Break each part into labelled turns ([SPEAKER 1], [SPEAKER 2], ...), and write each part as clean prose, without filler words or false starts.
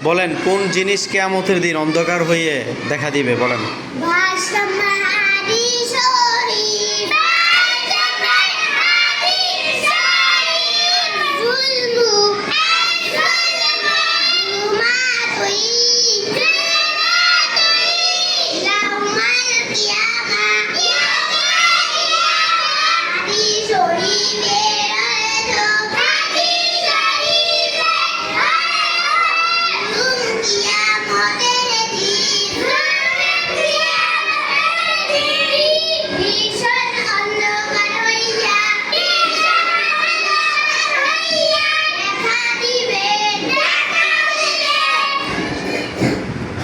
[SPEAKER 1] বলেন কোন জিনিস কিয়ামতের দিন অন্ধকার হয়ে দেখা দিবে বলেন।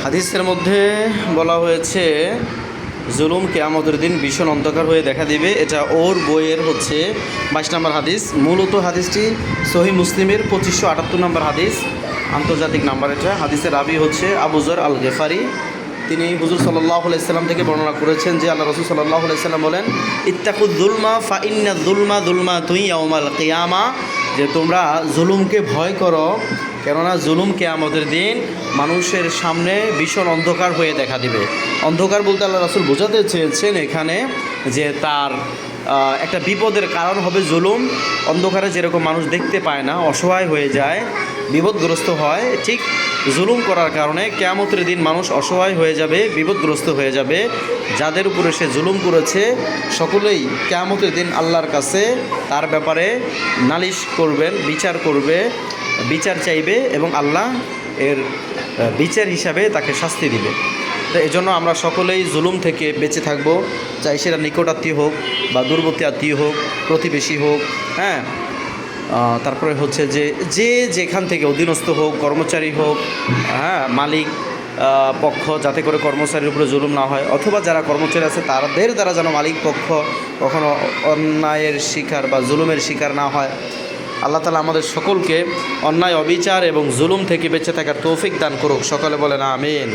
[SPEAKER 1] হাদিসের মধ্যে বলা হয়েছে জুলুম কিয়ামতের দিন ভীষণ অন্ধকার হয়ে দেখা দিবে। এটা ওর বইয়ের হচ্ছে 22 নম্বর হাদিস। মূলত হাদিসটি সহিহ মুসলিমের 2578 নম্বর হাদিস, আন্তর্জাতিক নাম্বার। এটা হাদিসের রাবি হচ্ছে আবু যর আল গেফারি। তিনি হুজুর সাল্লাল্লাহু আলাইহি সাল্লাম থেকে বর্ণনা করেছেন যে আল্লাহ রাসূল সাল্লাল্লাহু আলাইহি সাল্লাম বলেন, ইত্তাকুয যুলমা ফা ইন্না যুলমা যুলমাতুন ইয়াউমাল কিয়ামা, যে তোমরা জুলুমকে ভয় করো, কেননা জুলুম কিয়ামতের দিন মানুষের সামনে ভীষণ অন্ধকার হয়ে দেখা দিবে। অন্ধকার বলতে আল্লাহ রাসূল বোঝাতে চেয়েছেন এখানে যে তার একটা বিপদের কারণ হবে জুলুম। অন্ধকারে যেরকম মানুষ দেখতে পায় না, অসহায় হয়ে যায়, বিপদগ্রস্ত হয়, ঠিক জুলুম করার কারণে কিয়ামতের দিন মানুষ অসহায় হয়ে যাবে, বিপদগ্রস্ত হয়ে যাবে। যাদের উপরে সে জুলুম করেছে সকলেই কিয়ামতের দিন আল্লাহর কাছে তার ব্যাপারে নালিশ করবেন, বিচার করবে, বিচার চাইবে এবং আল্লাহ এর বিচার হিসাবে তাকে শাস্তি দিবে। তো এই জন্য আমরা সকলেই জুলুম থেকে বেঁচে থাকব, চাই সেটা নিকট আত্মীয় হোক বা দূরবর্তী আত্মীয় হোক, প্রতিবেশী হোক, হ্যাঁ। তারপরে হচ্ছে যে যেখান থেকে অধীনস্থ হোক, কর্মচারী হোক, হ্যাঁ, মালিক পক্ষ, যাতে করে কর্মচারীর উপরে জুলুম না হয়, অথবা যারা কর্মচারী আছে তাদের দ্বারা যেন মালিক পক্ষ কখনো অন্যায়ের শিকার বা জুলুমের শিকার না হয়। আল্লাহ তাআলা আমাদের সকলকে অন্যায়, অবিচার এবং জুলুম থেকে বেঁচে থাকার তৌফিক দান করুক। সকলে বলেন আমিন।